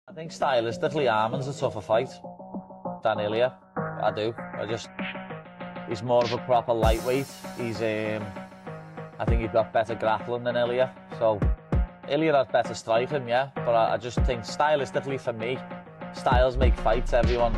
I think stylistically Armin's a tougher fight than Ilia. I do. He's more of a proper lightweight. I think he's got better grappling than Ilia. So Ilia has better striking, yeah. But I just think stylistically for me, styles make fights. Everyone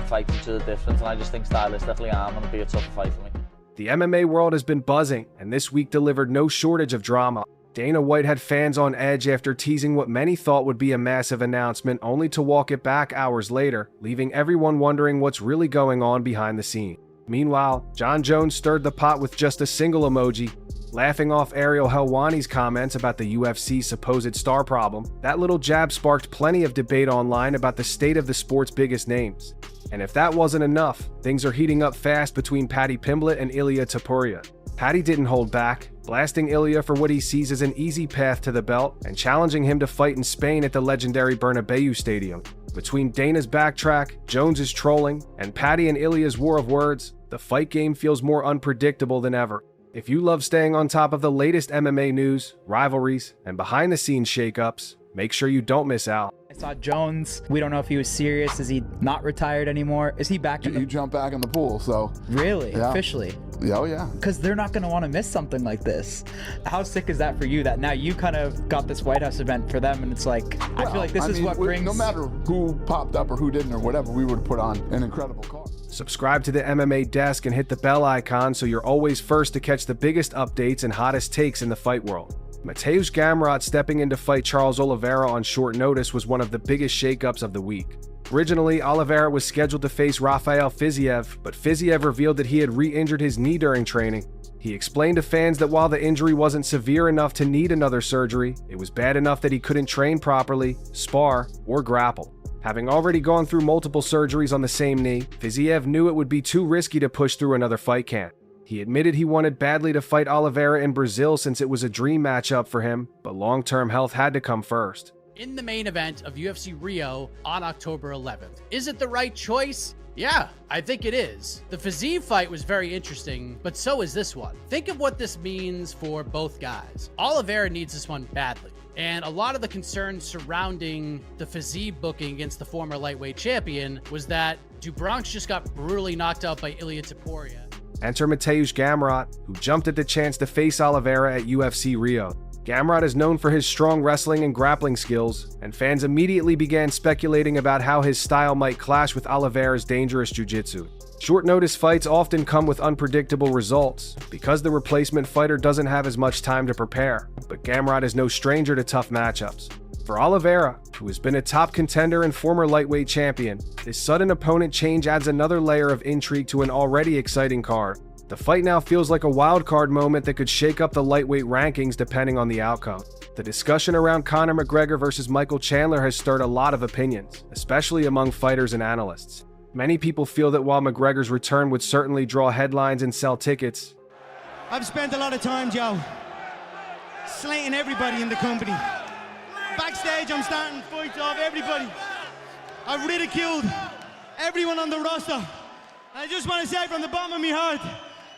fights each other different, and I just think stylistically Armin would be a tougher fight for me. The MMA world has been buzzing, and this week delivered no shortage of drama. Dana White had fans on edge after teasing what many thought would be a massive announcement, only to walk it back hours later, leaving everyone wondering what's really going on behind the scenes. Meanwhile, Jon Jones stirred the pot with just a single emoji, laughing off Ariel Helwani's comments about the UFC's supposed star problem. That little jab sparked plenty of debate online about the state of the sport's biggest names. And if that wasn't enough, things are heating up fast between Paddy Pimblett and Ilia Topuria. Paddy didn't hold back, blasting Ilia for what he sees as an easy path to the belt and challenging him to fight in Spain at the legendary Bernabeu Stadium. Between Dana's backtrack, Jones's trolling, and Paddy and Ilia's war of words, the fight game feels more unpredictable than ever. If you love staying on top of the latest MMA news, rivalries, and behind-the-scenes shakeups, make sure you don't miss out. I saw Jones. We don't know if he was serious. Is he not retired anymore? Is he back? You jump back in the pool, so. Really? Yeah. Officially? Yeah, oh yeah. Because they're not going to want to miss something like this. How sick is that for you that now you kind of got this White House event for them, and it's like, I feel like this is what brings... No matter who popped up or who didn't or whatever, we would put on an incredible card. Subscribe to the MMA Desk and hit the bell icon so you're always first to catch the biggest updates and hottest takes in the fight world. Mateusz Gamrot stepping in to fight Charles Oliveira on short notice was one of the biggest shakeups of the week. Originally, Oliveira was scheduled to face Rafael Fiziev, but Fiziev revealed that he had re-injured his knee during training. He explained to fans that while the injury wasn't severe enough to need another surgery, it was bad enough that he couldn't train properly, spar, or grapple. Having already gone through multiple surgeries on the same knee, Fiziev knew it would be too risky to push through another fight camp. He admitted he wanted badly to fight Oliveira in Brazil since it was a dream matchup for him, but long-term health had to come first. In the main event of UFC Rio on October 11th. Is it the right choice? Yeah, I think it is. The Fiziev fight was very interesting, but so is this one. Think of what this means for both guys. Oliveira needs this one badly. And a lot of the concerns surrounding the Fiziev booking against the former lightweight champion was that Dubronx just got brutally knocked out by Ilia Topuria. Enter Mateusz Gamrot, who jumped at the chance to face Oliveira at UFC Rio. Gamrot is known for his strong wrestling and grappling skills, and fans immediately began speculating about how his style might clash with Oliveira's dangerous jiu-jitsu. Short-notice fights often come with unpredictable results, because the replacement fighter doesn't have as much time to prepare, but Gamrot is no stranger to tough matchups. For Oliveira, who has been a top contender and former lightweight champion, this sudden opponent change adds another layer of intrigue to an already exciting card. The fight now feels like a wild card moment that could shake up the lightweight rankings depending on the outcome. The discussion around Conor McGregor versus Michael Chandler has stirred a lot of opinions, especially among fighters and analysts. Many people feel that while McGregor's return would certainly draw headlines and sell tickets, I've spent a lot of time, Joe, slating everybody in the company. Backstage, I'm starting fights off everybody. I've ridiculed everyone on the roster. And I just want to say from the bottom of my heart,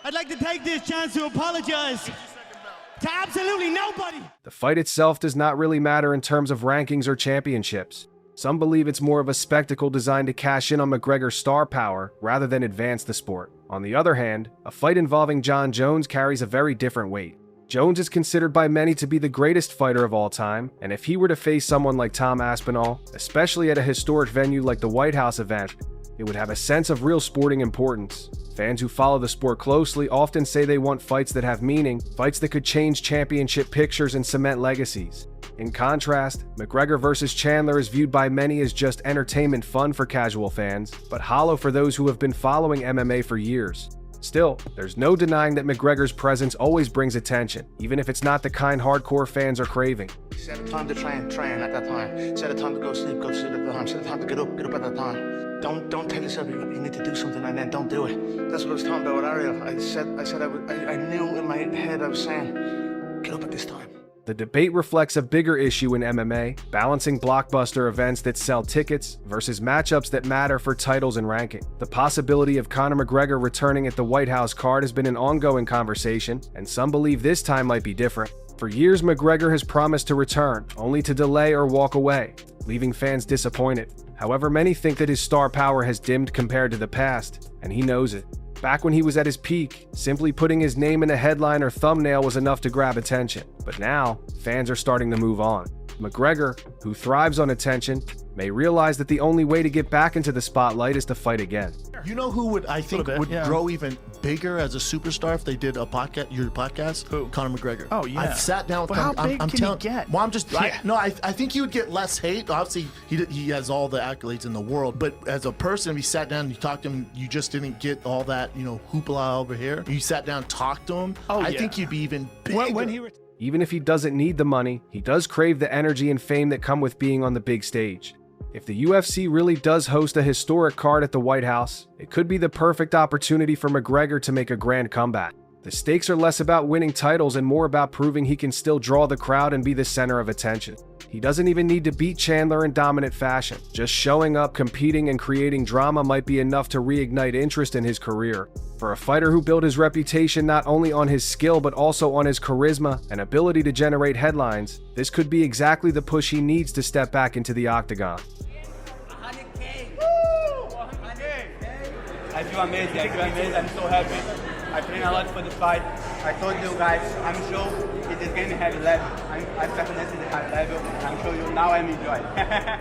I'd like to take this chance to apologize to absolutely nobody. The fight itself does not really matter in terms of rankings or championships. Some believe it's more of a spectacle designed to cash in on McGregor's star power rather than advance the sport. On the other hand, a fight involving Jon Jones carries a very different weight. Jones is considered by many to be the greatest fighter of all time, and if he were to face someone like Tom Aspinall, especially at a historic venue like the White House event, it would have a sense of real sporting importance. Fans who follow the sport closely often say they want fights that have meaning, fights that could change championship pictures and cement legacies. In contrast, McGregor versus Chandler is viewed by many as just entertainment fun for casual fans, but hollow for those who have been following MMA for years. Still, there's no denying that McGregor's presence always brings attention, even if it's not the kind hardcore fans are craving. Set a time to train at that time. Set a time to go to sleep at that time. Set a time to get up at that time. Don't tell yourself you need to do something and then don't do it. That's what I was talking about with Ariel. I knew in my head I was saying, get up at this time. The debate reflects a bigger issue in MMA, balancing blockbuster events that sell tickets versus matchups that matter for titles and ranking. The possibility of Conor McGregor returning at the White House card has been an ongoing conversation, and some believe this time might be different. For years, McGregor has promised to return, only to delay or walk away, leaving fans disappointed. However, many think that his star power has dimmed compared to the past, and he knows it. Back when he was at his peak, simply putting his name in a headline or thumbnail was enough to grab attention. But now, fans are starting to move on. McGregor, who thrives on attention, may realize that the only way to get back into the spotlight is to fight again. You know who would grow even bigger as a superstar if they did a podcast? Your podcast? Who? Conor McGregor. Oh yeah. I've sat down with How big can he get? Well, I'm just. I think he would get less hate. Obviously, he has all the accolades in the world. But as a person, if you sat down and you talked to him, you just didn't get all that hoopla over here. You sat down, and talked to him. I think you'd be even bigger. Even if he doesn't need the money, he does crave the energy and fame that come with being on the big stage. If the UFC really does host a historic card at the White House, it could be the perfect opportunity for McGregor to make a grand comeback. The stakes are less about winning titles and more about proving he can still draw the crowd and be the center of attention. He doesn't even need to beat Chandler in dominant fashion. Just showing up, competing, and creating drama might be enough to reignite interest in his career. For a fighter who built his reputation not only on his skill but also on his charisma and ability to generate headlines, this could be exactly the push he needs to step back into the octagon. 100K! Woo! 100K! I feel amazing, I'm so happy. I train a lot for the fight. I told you guys, I'm sure it is going to have a level. I definitely have level. I'm sure you now I'm enjoying.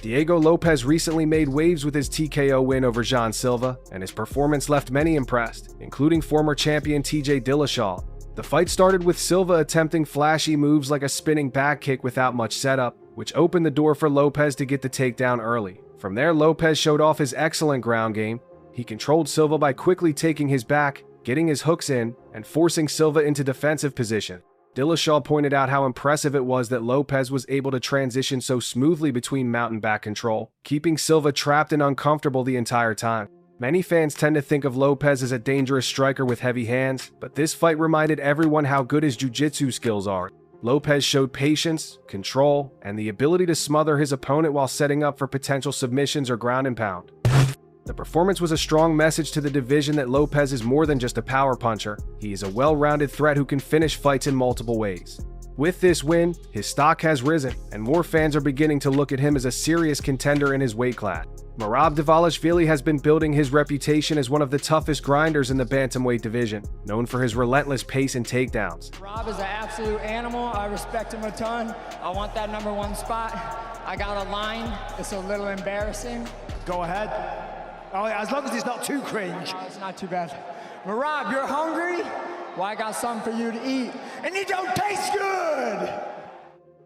Diego Lopez recently made waves with his TKO win over Jon Silva, and his performance left many impressed, including former champion TJ Dillashaw. The fight started with Silva attempting flashy moves like a spinning back kick without much setup, which opened the door for Lopez to get the takedown early. From there, Lopez showed off his excellent ground game. He controlled Silva by quickly taking his back, getting his hooks in, and forcing Silva into defensive position. Dillashaw pointed out how impressive it was that Lopez was able to transition so smoothly between mount and back control, keeping Silva trapped and uncomfortable the entire time. Many fans tend to think of Lopez as a dangerous striker with heavy hands, but this fight reminded everyone how good his jiu-jitsu skills are. Lopez showed patience, control, and the ability to smother his opponent while setting up for potential submissions or ground and pound. The performance was a strong message to the division that Lopez is more than just a power puncher. He is a well-rounded threat who can finish fights in multiple ways. With this win, his stock has risen, and more fans are beginning to look at him as a serious contender in his weight class. Merab Dvalishvili has been building his reputation as one of the toughest grinders in the bantamweight division, known for his relentless pace and takedowns. Merab is an absolute animal. I respect him a ton. I want that #1 spot. I got a line. It's a little embarrassing. Go ahead. Oh, as long as it's not too cringe. No, it's not too bad. Merab, you're hungry? Well, I got something for you to eat. And it don't taste good!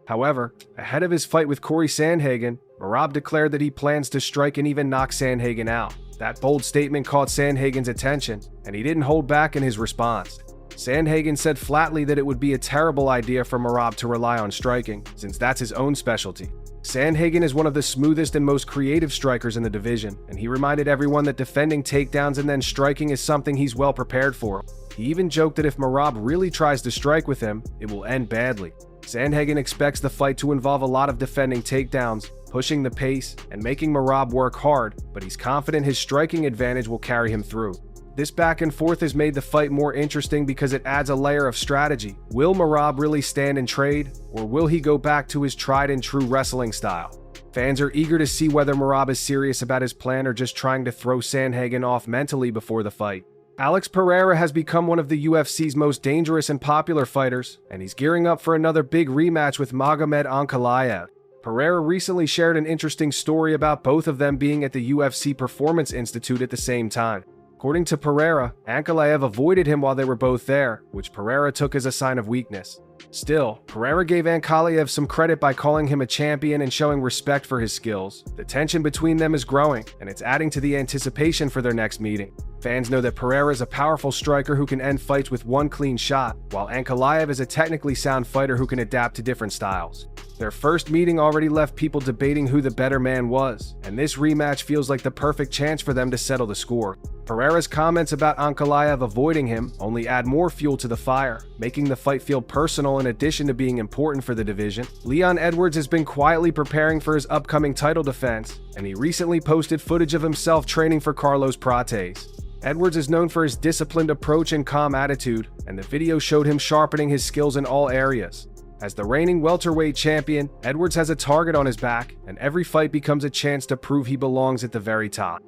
However, ahead of his fight with Corey Sandhagen, Merab declared that he plans to strike and even knock Sandhagen out. That bold statement caught Sandhagen's attention, and he didn't hold back in his response. Sandhagen said flatly that it would be a terrible idea for Merab to rely on striking, since that's his own specialty. Sandhagen is one of the smoothest and most creative strikers in the division, and he reminded everyone that defending takedowns and then striking is something he's well prepared for. He even joked that if Merab really tries to strike with him, it will end badly. Sandhagen expects the fight to involve a lot of defending takedowns, pushing the pace, and making Merab work hard, but he's confident his striking advantage will carry him through. This back and forth has made the fight more interesting because it adds a layer of strategy. Will Merab really stand and trade, or will he go back to his tried and true wrestling style? Fans are eager to see whether Merab is serious about his plan or just trying to throw Sandhagen off mentally before the fight. Alex Pereira has become one of the UFC's most dangerous and popular fighters, and he's gearing up for another big rematch with Merab. Pereira recently shared an interesting story about both of them being at the UFC Performance Institute at the same time. According to Pereira, Ankalaev avoided him while they were both there, which Pereira took as a sign of weakness. Still, Pereira gave Ankalaev some credit by calling him a champion and showing respect for his skills. The tension between them is growing, and it's adding to the anticipation for their next meeting. Fans know that Pereira is a powerful striker who can end fights with one clean shot, while Ankalaev is a technically sound fighter who can adapt to different styles. Their first meeting already left people debating who the better man was, and this rematch feels like the perfect chance for them to settle the score. Pereira's comments about Ankalaev avoiding him only add more fuel to the fire, making the fight feel personal in addition to being important for the division. Leon Edwards has been quietly preparing for his upcoming title defense, and he recently posted footage of himself training for Carlos Prates. Edwards is known for his disciplined approach and calm attitude, and the video showed him sharpening his skills in all areas. As the reigning welterweight champion, Edwards has a target on his back, and every fight becomes a chance to prove he belongs at the very top.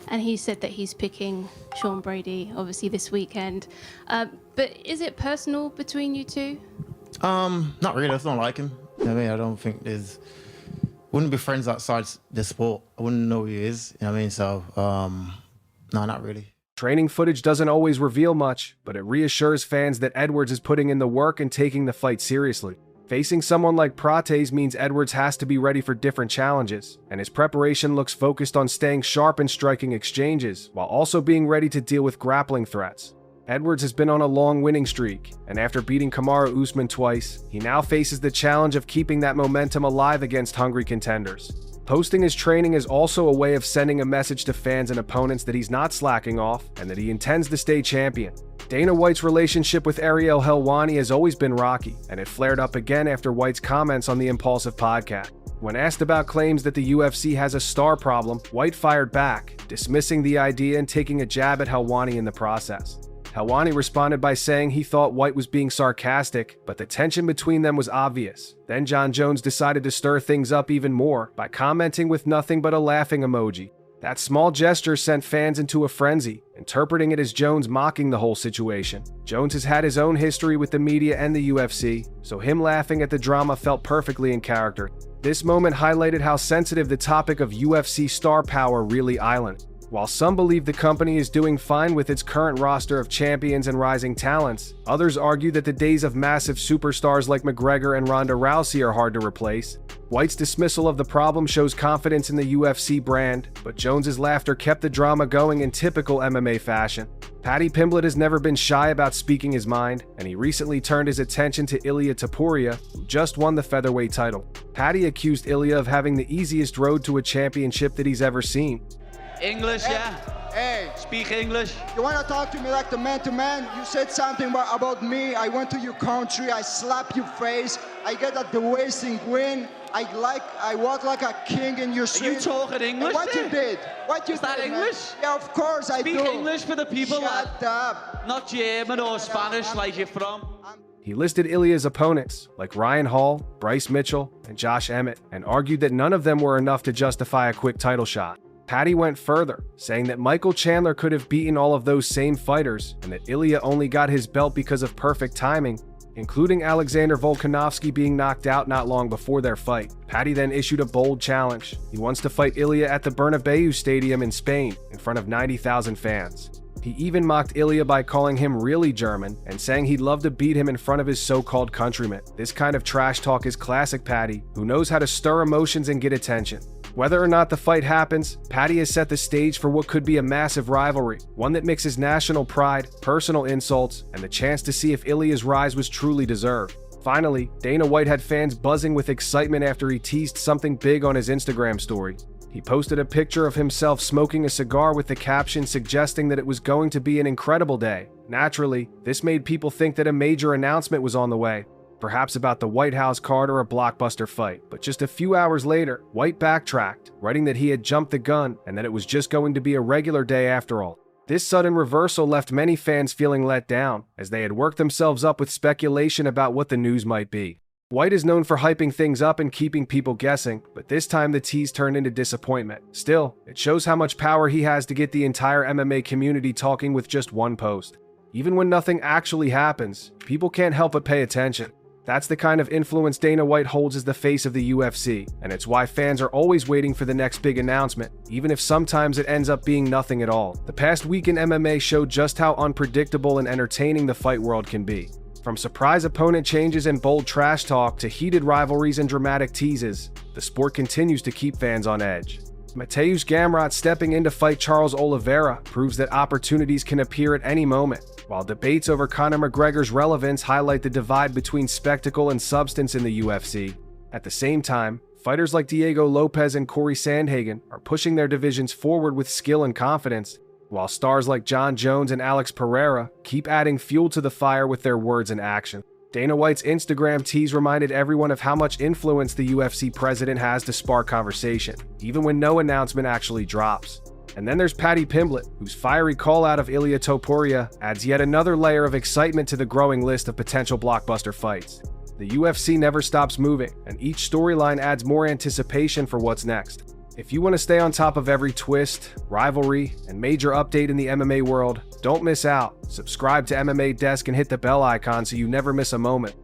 And he said that he's picking Sean Brady, obviously, this weekend. But is it personal between you two? Not really. I just don't like him. I mean, I don't think wouldn't be friends outside the sport. I wouldn't know who he is. You know what I mean? So, no, not really. Training footage doesn't always reveal much, but it reassures fans that Edwards is putting in the work and taking the fight seriously. Facing someone like Prates means Edwards has to be ready for different challenges, and his preparation looks focused on staying sharp and striking exchanges, while also being ready to deal with grappling threats. Edwards has been on a long winning streak, and after beating Kamaru Usman twice, he now faces the challenge of keeping that momentum alive against hungry contenders. Posting his training is also a way of sending a message to fans and opponents that he's not slacking off and that he intends to stay champion. Dana White's relationship with Ariel Helwani has always been rocky, and it flared up again after White's comments on the Impulsive podcast. When asked about claims that the UFC has a star problem, White fired back, dismissing the idea and taking a jab at Helwani in the process. Helwani responded by saying he thought White was being sarcastic, but the tension between them was obvious. Then Jon Jones decided to stir things up even more by commenting with nothing but a laughing emoji. That small gesture sent fans into a frenzy, interpreting it as Jones mocking the whole situation. Jones has had his own history with the media and the UFC, so him laughing at the drama felt perfectly in character. This moment highlighted how sensitive the topic of UFC star power really island. While some believe the company is doing fine with its current roster of champions and rising talents, others argue that the days of massive superstars like McGregor and Ronda Rousey are hard to replace. White's dismissal of the problem shows confidence in the UFC brand, but Jones's laughter kept the drama going in typical MMA fashion. Paddy Pimblett has never been shy about speaking his mind, and he recently turned his attention to Ilia Topuria, who just won the featherweight title. Paddy accused Ilia of having the easiest road to a championship that he's ever seen. English, yeah? Hey. Speak English. You want to talk to me like the man-to-man? You said something about me. I went to your country. I slapped your face. I get at the wasting win. I walk like a king in your street. Are you talking English? And what there? you did? What you Is that did, English? Man. Yeah, of course I do. Speak English for the people. Shut up. Not German or Spanish like you're from. He listed Ilia's opponents, like Ryan Hall, Bryce Mitchell, and Josh Emmett, and argued that none of them were enough to justify a quick title shot. Paddy went further, saying that Michael Chandler could have beaten all of those same fighters and that Ilia only got his belt because of perfect timing, including Alexander Volkanovski being knocked out not long before their fight. Paddy then issued a bold challenge. He wants to fight Ilia at the Bernabeu Stadium in Spain in front of 90,000 fans. He even mocked Ilia by calling him really German and saying he'd love to beat him in front of his so-called countrymen. This kind of trash talk is classic Paddy, who knows how to stir emotions and get attention. Whether or not the fight happens, Paddy has set the stage for what could be a massive rivalry, one that mixes national pride, personal insults, and the chance to see if Ilia's rise was truly deserved. Finally, Dana White had fans buzzing with excitement after he teased something big on his Instagram story. He posted a picture of himself smoking a cigar with the caption suggesting that it was going to be an incredible day. Naturally, this made people think that a major announcement was on the way, perhaps about the White House card or a blockbuster fight. But just a few hours later, White backtracked, writing that he had jumped the gun and that it was just going to be a regular day after all. This sudden reversal left many fans feeling let down, as they had worked themselves up with speculation about what the news might be. White is known for hyping things up and keeping people guessing, but this time the tease turned into disappointment. Still, it shows how much power he has to get the entire MMA community talking with just one post. Even when nothing actually happens, people can't help but pay attention. That's the kind of influence Dana White holds as the face of the UFC, and it's why fans are always waiting for the next big announcement, even if sometimes it ends up being nothing at all. The past week in MMA showed just how unpredictable and entertaining the fight world can be. From surprise opponent changes and bold trash talk to heated rivalries and dramatic teases, the sport continues to keep fans on edge. Mateusz Gamrot stepping in to fight Charles Oliveira proves that opportunities can appear at any moment, while debates over Conor McGregor's relevance highlight the divide between spectacle and substance in the UFC. At the same time, fighters like Diego Lopez and Corey Sandhagen are pushing their divisions forward with skill and confidence, while stars like Jon Jones and Alex Pereira keep adding fuel to the fire with their words and action. Dana White's Instagram tease reminded everyone of how much influence the UFC president has to spark conversation, even when no announcement actually drops. And then there's Paddy Pimblett, whose fiery call-out of Ilia Topuria adds yet another layer of excitement to the growing list of potential blockbuster fights. The UFC never stops moving, and each storyline adds more anticipation for what's next. If you want to stay on top of every twist, rivalry, and major update in the MMA world, don't miss out. Subscribe to MMA Desk and hit the bell icon so you never miss a moment.